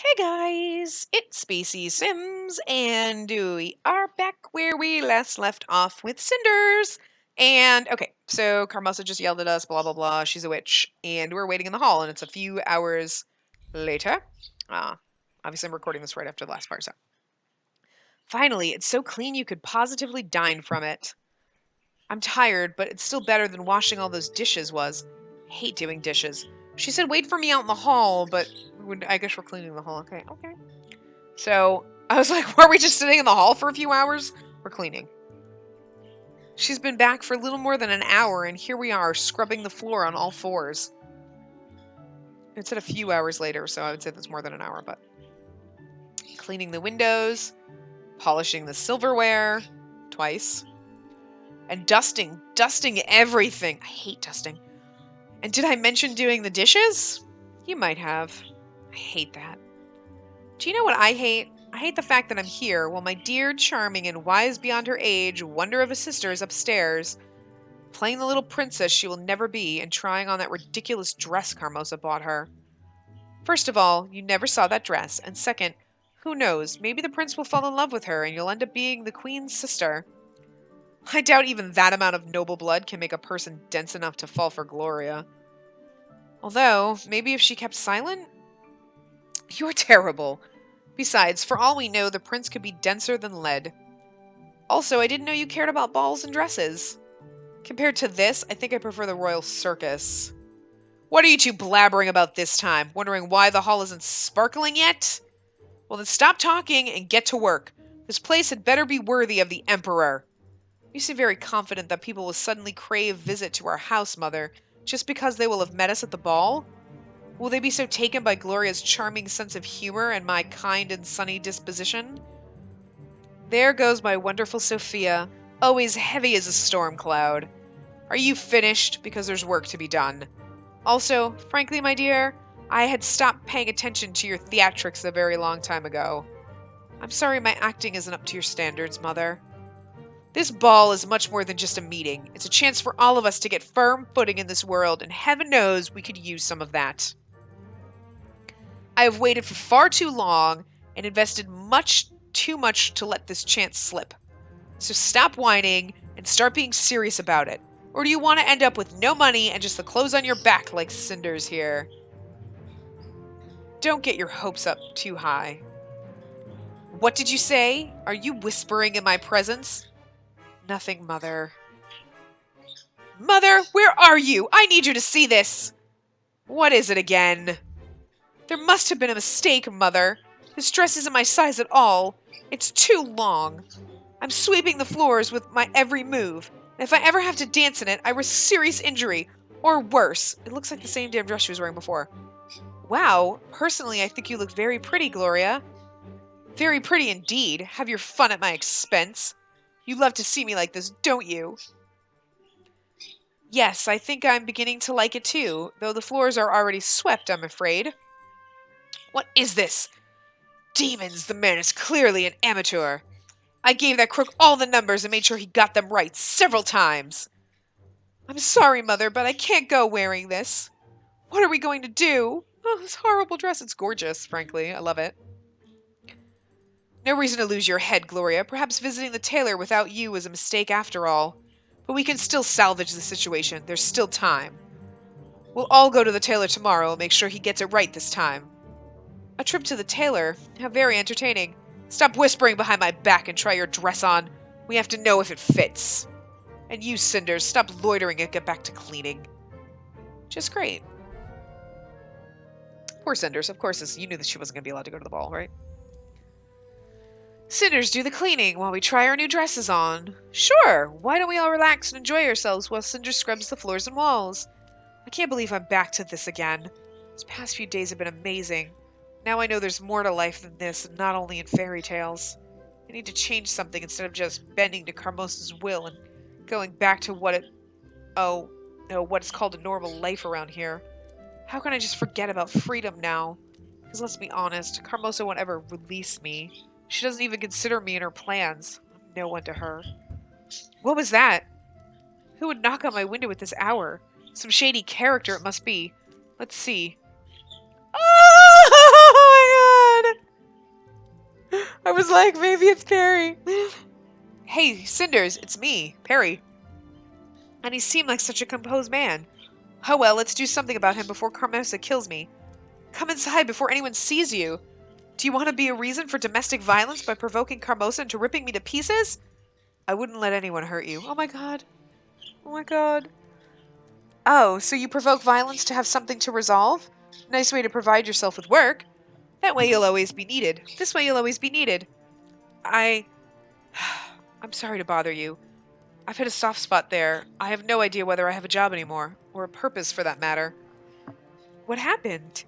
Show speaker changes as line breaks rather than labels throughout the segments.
Hey guys, it's Spacey Sims, and we are back where we last left off with Cinders. And okay, so Carmosa just yelled at us, blah blah blah. She's a witch, and we're waiting in the hall, and it's a few hours later. Uh, Obviously, I'm recording this right after the last part, so finally, it's so clean you could positively dine from it. I'm tired, but it's still better than washing all those dishes was. I hate doing dishes. She said wait for me out in the hall, but I guess we're cleaning the hall. Okay. So I was like, were we just sitting in the hall for a few hours? We're cleaning. She's been back for a little more than an hour, and here we are, scrubbing the floor on all fours. It said a few hours later, so I would say that's more than an hour, but cleaning the windows, polishing the silverware twice, and dusting everything. I hate dusting. And did I mention doing the dishes? You might have. I hate that. Do you know what I hate? I hate the fact that I'm here while my dear, charming, and wise beyond her age wonder of a sister is upstairs, playing the little princess she will never be and trying on that ridiculous dress Carmosa bought her. First of all, you never saw that dress, and second, who knows, maybe the prince will fall in love with her and you'll end up being the queen's sister. I doubt even that amount of noble blood can make a person dense enough to fall for Gloria. Although, maybe if she kept silent? You're terrible. Besides, for all we know, the prince could be denser than lead. Also, I didn't know you cared about balls and dresses. Compared to this, I think I prefer the royal circus. What are you two blabbering about this time? Wondering why the hall isn't sparkling yet? Well, then stop talking and get to work. This place had better be worthy of the emperor. You seem very confident that people will suddenly crave visit to our house, Mother, just because they will have met us at the ball? Will they be so taken by Gloria's charming sense of humor and my kind and sunny disposition? There goes my wonderful Sophia, always heavy as a storm cloud. Are you finished? Because there's work to be done. Also, frankly, my dear, I had stopped paying attention to your theatrics a very long time ago. I'm sorry my acting isn't up to your standards, Mother. This ball is much more than just a meeting. It's a chance for all of us to get firm footing in this world, and heaven knows we could use some of that. I have waited for far too long and invested much too much to let this chance slip. So stop whining and start being serious about it. Or do you want to end up with no money and just the clothes on your back like Cinders here? Don't get your hopes up too high. What did you say? Are you whispering in my presence? Nothing, Mother. Mother, where are you? I need you to see this. What is it again? There must have been a mistake, Mother. This dress isn't my size at all. It's too long. I'm sweeping the floors with my every move. And if I ever have to dance in it, I risk serious injury. Or worse. It looks like the same damn dress she was wearing before. Wow. Personally, I think you look very pretty, Gloria. Very pretty indeed. Have your fun at my expense. You love to see me like this, don't you? Yes, I think I'm beginning to like it too, though the floors are already swept, I'm afraid. What is this? Demons, the man is clearly an amateur. I gave that crook all the numbers and made sure he got them right several times. I'm sorry, Mother, but I can't go wearing this. What are we going to do? Oh, this horrible dress. It's gorgeous, frankly. I love it. No reason to lose your head, Gloria. Perhaps visiting the tailor without you was a mistake after all. But we can still salvage the situation. There's still time. We'll all go to the tailor tomorrow and make sure he gets it right this time. A trip to the tailor? How very entertaining. Stop whispering behind my back and try your dress on. We have to know if it fits. And you, Cinders, stop loitering and get back to cleaning. Just great. Poor Cinders. Of course, you knew that she wasn't going to be allowed to go to the ball, right? Cinders, do the cleaning while we try our new dresses on. Sure. Why don't we all relax and enjoy ourselves while Cinders scrubs the floors and walls? I can't believe I'm back to this again. These past few days have been amazing. Now I know there's more to life than this, and not only in fairy tales. I need to change something instead of just bending to Carmosa's will and going back to what it's called a normal life around here. How can I just forget about freedom now? Because let's be honest, Carmosa won't ever release me. She doesn't even consider me in her plans. I'm no one to her. What was that? Who would knock on my window at this hour? Some shady character it must be. Let's see. Oh like, maybe it's Perry. Hey, Cinders, it's me, Perry. And he seemed like such a composed man. Oh well, let's do something about him before Carmosa kills me. Come inside before anyone sees you. Do you want to be a reason for domestic violence by provoking Carmosa into ripping me to pieces? I wouldn't let anyone hurt you. Oh my god. Oh my god. Oh, so you provoke violence to have something to resolve? Nice way to provide yourself with work. That way you'll always be needed. This way you'll always be needed. I'm sorry to bother you. I've hit a soft spot there. I have no idea whether I have a job anymore, or a purpose for that matter. What happened?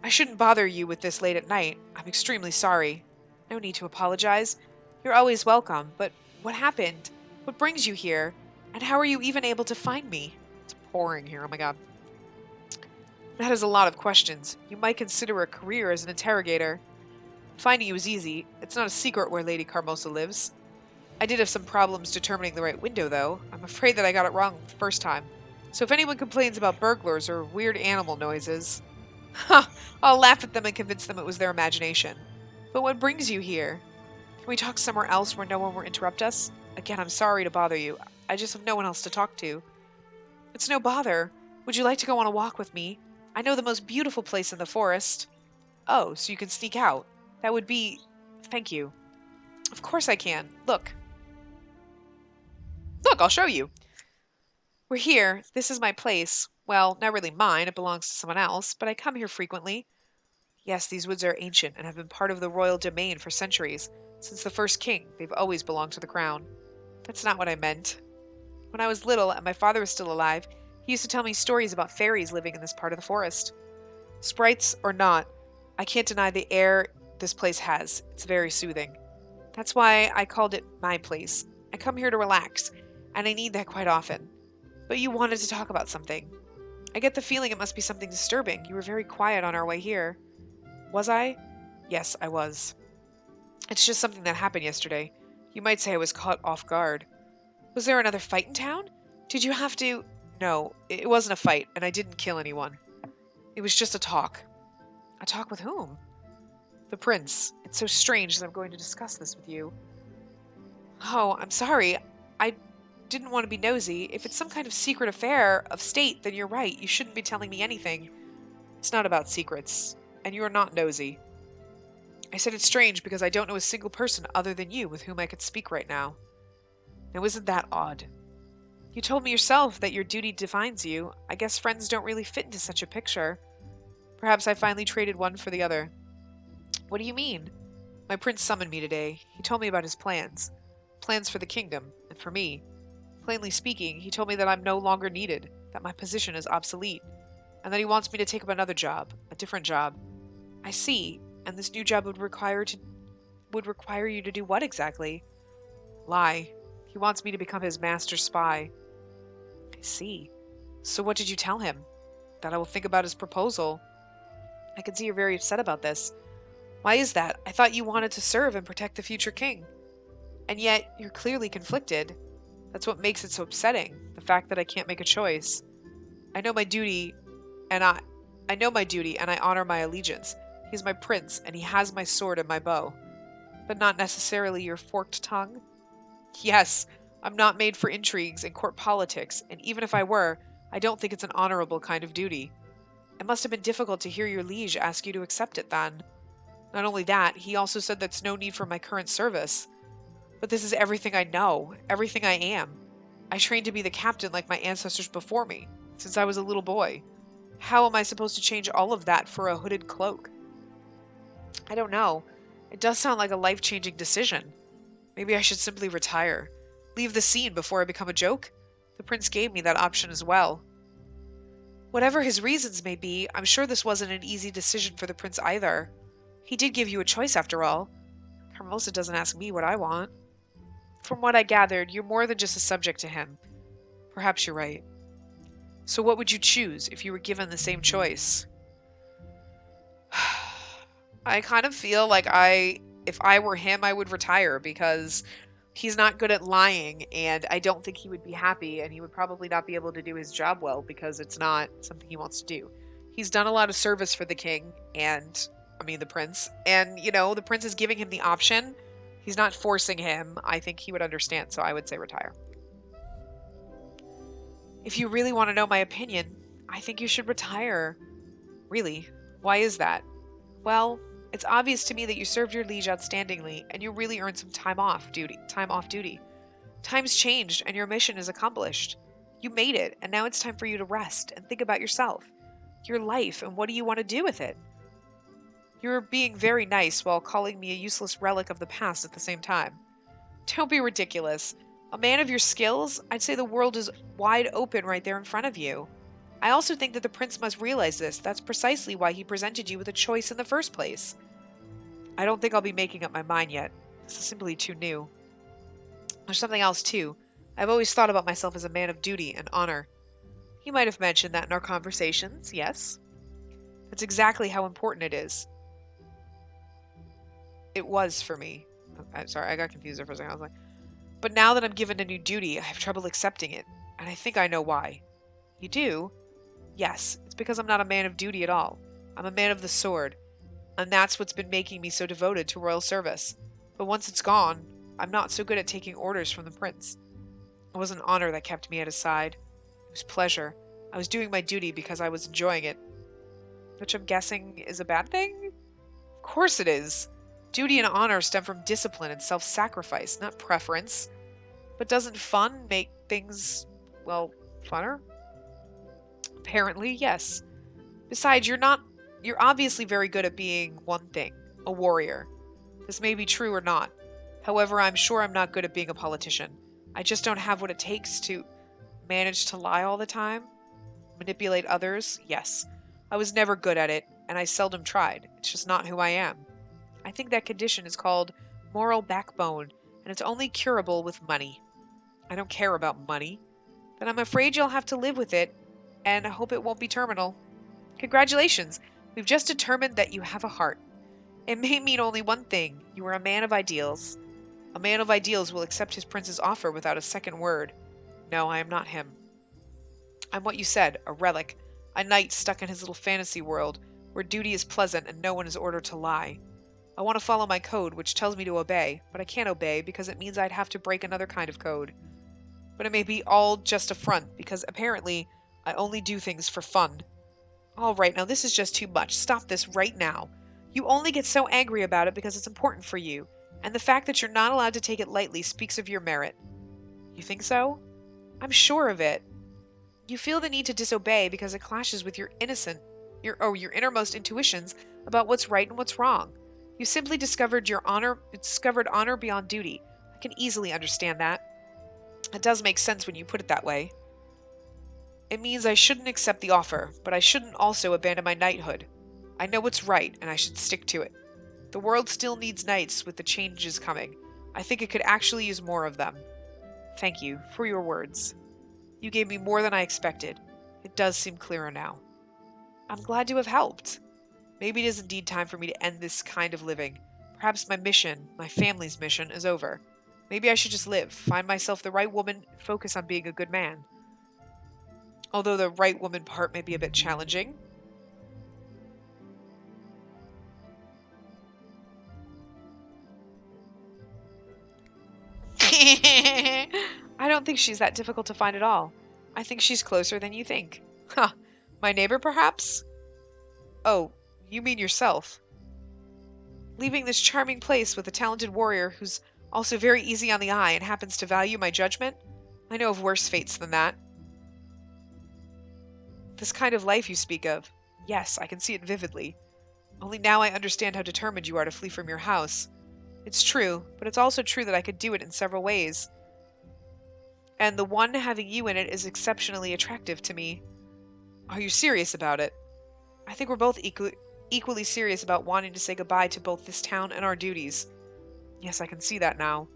I shouldn't bother you with this late at night. I'm extremely sorry. No need to apologize. You're always welcome, but what happened? What brings you here? And how are you even able to find me? It's pouring here, oh my god. That is a lot of questions. You might consider a career as an interrogator. Finding you is easy. It's not a secret where Lady Carmosa lives. I did have some problems determining the right window, though. I'm afraid that I got it wrong the first time. So if anyone complains about burglars or weird animal noises, I'll laugh at them and convince them it was their imagination. But what brings you here? Can we talk somewhere else where no one will interrupt us? Again, I'm sorry to bother you. I just have no one else to talk to. It's no bother. Would you like to go on a walk with me? I know the most beautiful place in the forest. Oh, so you can sneak out. That would be... Thank you. Of course I can. Look. Look, I'll show you. We're here. This is my place. Well, not really mine. It belongs to someone else, but I come here frequently. Yes, these woods are ancient and have been part of the royal domain for centuries. Since the first king, they've always belonged to the crown. That's not what I meant. When I was little and my father was still alive, he used to tell me stories about fairies living in this part of the forest. Sprites or not, I can't deny the air this place has. It's very soothing. That's why I called it my place. I come here to relax, and I need that quite often. But you wanted to talk about something. I get the feeling it must be something disturbing. You were very quiet on our way here. Was I? Yes, I was. It's just something that happened yesterday. You might say I was caught off guard. Was there another fight in town? Did you have to... No, it wasn't a fight, and I didn't kill anyone. It was just a talk. A talk with whom? The prince. It's so strange that I'm going to discuss this with you. Oh, I'm sorry. I didn't want to be nosy. If it's some kind of secret affair of state, then you're right. You shouldn't be telling me anything. It's not about secrets, and you are not nosy. I said it's strange because I don't know a single person other than you with whom I could speak right now. Now isn't that odd? You told me yourself that your duty defines you. I guess friends don't really fit into such a picture. Perhaps I finally traded one for the other. What do you mean? My prince summoned me today. He told me about his plans. Plans for the kingdom, and for me. Plainly speaking, he told me that I'm no longer needed, that my position is obsolete, and that he wants me to take up another job, a different job. I see, and this new job would require you to do what exactly? Lie. He wants me to become his master spy. I see. So what did you tell him? That I will think about his proposal. I can see you're very upset about this. Why is that? I thought you wanted to serve and protect the future king. And yet, you're clearly conflicted. That's what makes it so upsetting, the fact that I can't make a choice. I know my duty, and I honor my allegiance. He's my prince, and he has my sword and my bow. But not necessarily your forked tongue? Yes, I'm not made for intrigues and court politics, and even if I were, I don't think it's an honorable kind of duty. It must have been difficult to hear your liege ask you to accept it then. Not only that, he also said that's no need for my current service. But this is everything I know, everything I am. I trained to be the captain like my ancestors before me, since I was a little boy. How am I supposed to change all of that for a hooded cloak? I don't know. It does sound like a life-changing decision. Maybe I should simply retire. Leave the scene before I become a joke? The prince gave me that option as well. Whatever his reasons may be, I'm sure this wasn't an easy decision for the prince either. He did give you a choice after all. Carmosa doesn't ask me what I want. From what I gathered, you're more than just a subject to him. Perhaps you're right. So what would you choose if you were given the same choice? I kind of feel like if I were him, I would retire because he's not good at lying, and I don't think he would be happy, and he would probably not be able to do his job well because it's not something he wants to do. He's done a lot of service for the king, and the prince. And, the prince is giving him the option. He's not forcing him. I think he would understand, so I would say retire. If you really want to know my opinion, I think you should retire. Really? Why is that? Well, it's obvious to me that you served your liege outstandingly, and you really earned some time off duty. Time's changed, and your mission is accomplished. You made it, and now it's time for you to rest and think about yourself, your life, and what do you want to do with it? You're being very nice while calling me a useless relic of the past at the same time. Don't be ridiculous. A man of your skills, I'd say the world is wide open right there in front of you. I also think that the prince must realize this. That's precisely why he presented you with a choice in the first place. I don't think I'll be making up my mind yet. This is simply too new. There's something else, too. I've always thought about myself as a man of duty and honor. You might have mentioned that in our conversations, yes? That's exactly how important it is. It was for me. I'm sorry, I got confused there for a second. I was like, but now that I'm given a new duty, I have trouble accepting it. And I think I know why. You do? Yes, it's because I'm not a man of duty at all. I'm a man of the sword. And that's what's been making me so devoted to royal service. But once it's gone, I'm not so good at taking orders from the prince. It wasn't honor that kept me at his side. It was pleasure. I was doing my duty because I was enjoying it. Which I'm guessing is a bad thing? Of course it is. Duty and honor stem from discipline and self-sacrifice, not preference. But doesn't fun make things, well, funner? Apparently, yes. Besides, you're obviously very good at being one thing, a warrior. This may be true or not. However, I'm sure I'm not good at being a politician. I just don't have what it takes to manage to lie all the time. Manipulate others, yes. I was never good at it, and I seldom tried. It's just not who I am. I think that condition is called moral backbone, and it's only curable with money. I don't care about money, but I'm afraid you'll have to live with it, and I hope it won't be terminal. Congratulations! We've just determined that you have a heart. It may mean only one thing. You are a man of ideals. A man of ideals will accept his prince's offer without a second word. No, I am not him. I'm what you said, a relic, a knight stuck in his little fantasy world, where duty is pleasant and no one is ordered to lie. I want to follow my code, which tells me to obey, but I can't obey because it means I'd have to break another kind of code. But it may be all just a front, because apparently I only do things for fun. All right, now this is just too much. Stop this right now. You only get so angry about it because it's important for you, and the fact that you're not allowed to take it lightly speaks of your merit. You think so? I'm sure of it. You feel the need to disobey because it clashes with your innermost intuitions about what's right and what's wrong. You simply discovered honor beyond duty. I can easily understand that. It does make sense when you put it that way. It means I shouldn't accept the offer, but I shouldn't also abandon my knighthood. I know what's right, and I should stick to it. The world still needs knights with the changes coming. I think it could actually use more of them. Thank you for your words. You gave me more than I expected. It does seem clearer now. I'm glad to have helped. Maybe it is indeed time for me to end this kind of living. Perhaps my mission, my family's mission, is over. Maybe I should just live, find myself the right woman, focus on being a good man. Although the right woman part may be a bit challenging. I don't think she's that difficult to find at all. I think she's closer than you think. Huh. My neighbor, perhaps? Oh, you mean yourself. Leaving this charming place with a talented warrior who's also very easy on the eye and happens to value my judgment? I know of worse fates than that. This kind of life you speak of. Yes, I can see it vividly. Only now I understand how determined you are to flee from your house. It's true, but it's also true that I could do it in several ways. And the one having you in it is exceptionally attractive to me. Are you serious about it? I think we're both equally serious about wanting to say goodbye to both this town and our duties. Yes, I can see that now.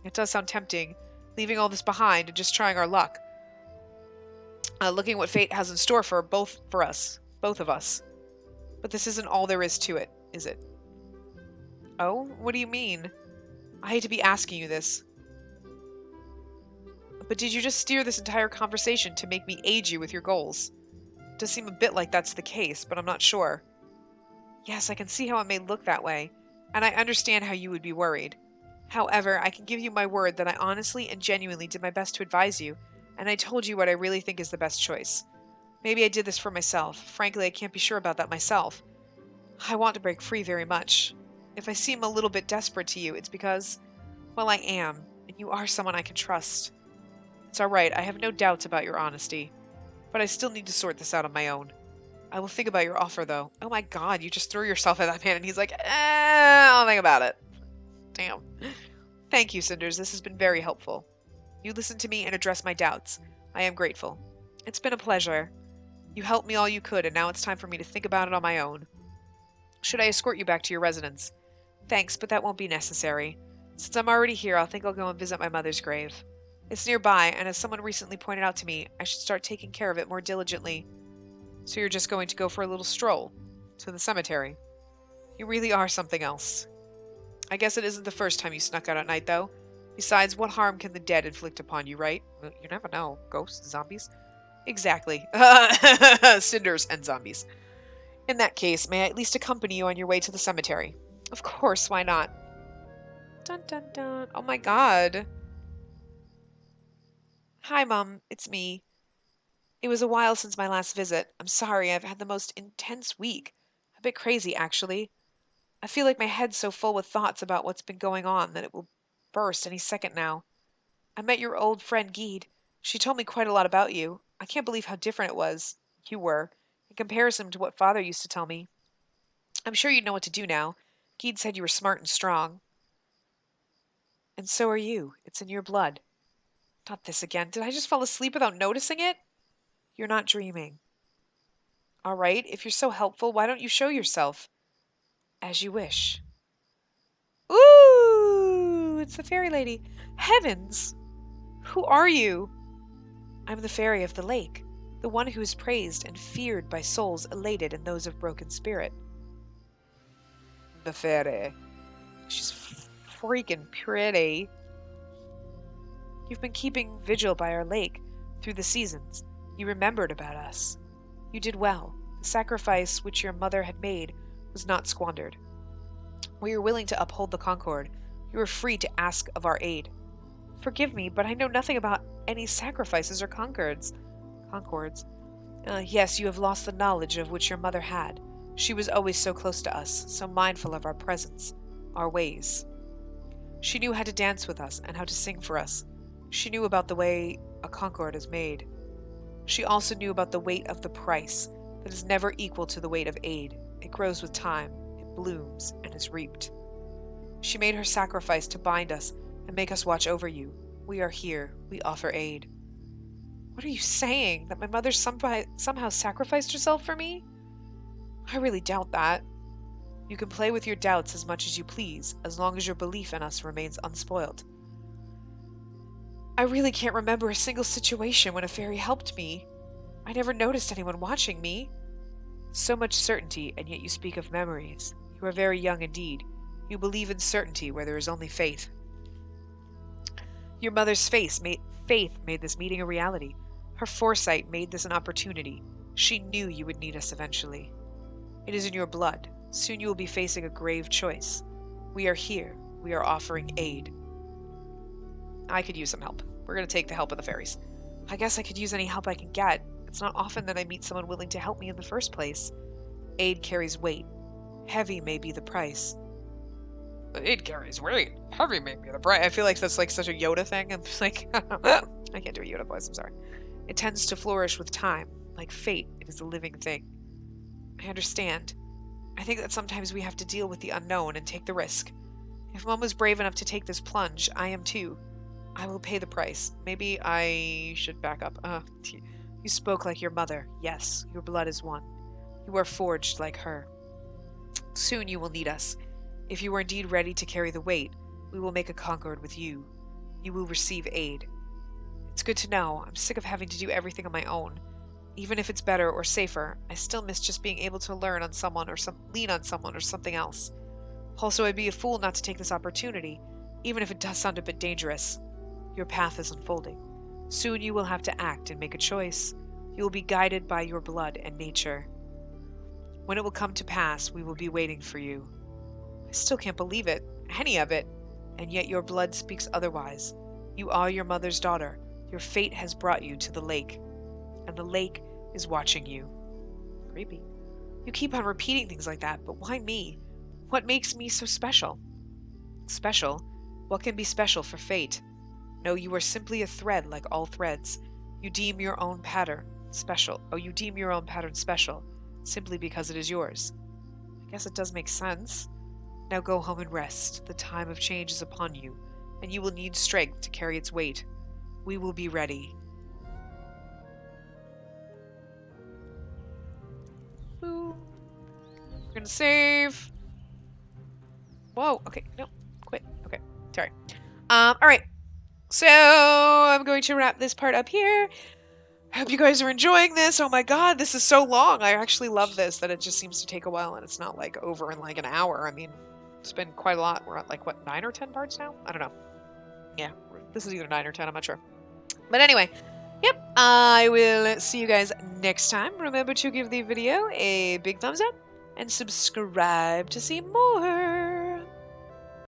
It does sound tempting, leaving all this behind and just trying our luck. Looking what fate has in store for both of us. But this isn't all there is to it, is it? Oh, what do you mean? I hate to be asking you this. But did you just steer this entire conversation to make me aid you with your goals? It does seem a bit like that's the case, but I'm not sure. Yes, I can see how it may look that way, and I understand how you would be worried. However, I can give you my word that I honestly and genuinely did my best to advise you, and I told you what I really think is the best choice. Maybe I did this for myself. Frankly, I can't be sure about that myself. I want to break free very much. If I seem a little bit desperate to you, it's because, well, I am, and you are someone I can trust. It's alright, I have no doubts about your honesty, but I still need to sort this out on my own. I will think about your offer, though. Oh my god, you just threw yourself at that man, and he's like, I'll think about it. Damn. Thank you, Cinders. This has been very helpful. You listened to me and addressed my doubts. I am grateful. It's been a pleasure. You helped me all you could, and now it's time for me to think about it on my own. Should I escort you back to your residence? Thanks, but that won't be necessary. Since I'm already here, I'll think I'll go and visit my mother's grave. It's nearby, and as someone recently pointed out to me, I should start taking care of it more diligently. So you're just going to go for a little stroll to the cemetery? You really are something else. I guess it isn't the first time you snuck out at night, though. Besides, what harm can the dead inflict upon you, right? Well, you never know. Ghosts, zombies? Exactly. Cinders and zombies. In that case, may I at least accompany you on your way to the cemetery? Of course, why not? Dun dun dun. Oh my god. Hi, Mom. It's me. It was a while since my last visit. I'm sorry, I've had the most intense week. A bit crazy, actually. I feel like my head's so full with thoughts about what's been going on that it will burst any second now. I met your old friend Geed. She told me quite a lot about you. I can't believe how different you were, in comparison to what Father used to tell me. I'm sure you'd know what to do now. Geed said you were smart and strong. And so are you. It's in your blood. Not this again. Did I just fall asleep without noticing it? You're not dreaming. All right, if you're so helpful, why don't you show yourself? As you wish. Ooh, it's the fairy lady. Heavens! Who are you? I'm the fairy of the lake, the one who is praised and feared by souls elated and those of broken spirit. The fairy. She's freaking pretty. You've been keeping vigil by our lake through the seasons. You remembered about us. You did well. The sacrifice which your mother had made was not squandered. We are willing to uphold the concord. You are free to ask of our aid. Forgive me, but I know nothing about any sacrifices or concords. Yes, you have lost the knowledge of which your mother had. She was always so close to us, so mindful of our presence, our ways. She knew how to dance with us and how to sing for us. She knew about the way a concord is made. She also knew about the weight of the price that is never equal to the weight of aid. It grows with time, it blooms, and is reaped. She made her sacrifice to bind us and make us watch over you. We are here. We offer aid. What are you saying? That my mother somehow sacrificed herself for me? I really doubt that. You can play with your doubts as much as you please, as long as your belief in us remains unspoiled. I really can't remember a single situation when a fairy helped me. I never noticed anyone watching me. So much certainty, and yet you speak of memories. You are very young indeed. You believe in certainty where there is only faith. Your mother's faith made this meeting a reality. Her foresight made this an opportunity. She knew you would need us eventually. It is in your blood. Soon you will be facing a grave choice. We are here. We are offering aid. I could use some help. We're going to take the help of the fairies. I guess I could use any help I can get. It's not often that I meet someone willing to help me in the first place. Aid carries weight. Heavy may be the price. Aid carries weight. Heavy may be the price. I feel like that's like such a Yoda thing. I'm just like, I can't do a Yoda voice, I'm sorry. It tends to flourish with time. Like fate, it is a living thing. I understand. I think that sometimes we have to deal with the unknown and take the risk. If Mom was brave enough to take this plunge, I am too. I will pay the price. Maybe I should back up. You spoke like your mother. Yes, your blood is one. You are forged like her. Soon you will need us. If you are indeed ready to carry the weight, we will make a concord with you. You will receive aid. It's good to know. I'm sick of having to do everything on my own. Even if it's better or safer, I still miss just being able to lean on someone or something else. Also, I'd be a fool not to take this opportunity, even if it does sound a bit dangerous. Your path is unfolding. Soon you will have to act and make a choice. You will be guided by your blood and nature. When it will come to pass, we will be waiting for you. I still can't believe it, any of it, and yet your blood speaks otherwise. You are your mother's daughter. Your fate has brought you to the lake, and the lake is watching you. Creepy. You keep on repeating things like that, but why me? What makes me so special? Special? What can be special for fate? No, you are simply a thread like all threads. You deem your own pattern special. Oh, you deem your own pattern special simply because it is yours. I guess it does make sense. Now go home and rest. The time of change is upon you, and you will need strength to carry its weight. We will be ready. Boo. We're gonna save. Whoa, okay, no, quit. Okay, sorry. Alright. So I'm going to wrap this part up here. I hope you guys are enjoying this. Oh my god, this is so long. I actually love this, that it just seems to take a while and it's not like over in like an hour. I mean, it's been quite a lot. We're at like, what, 9 or 10 parts now? I don't know. Yeah, this is either 9 or 10, I'm not sure. But anyway, yep, I will see you guys next time. Remember to give the video a big thumbs up and subscribe to see more.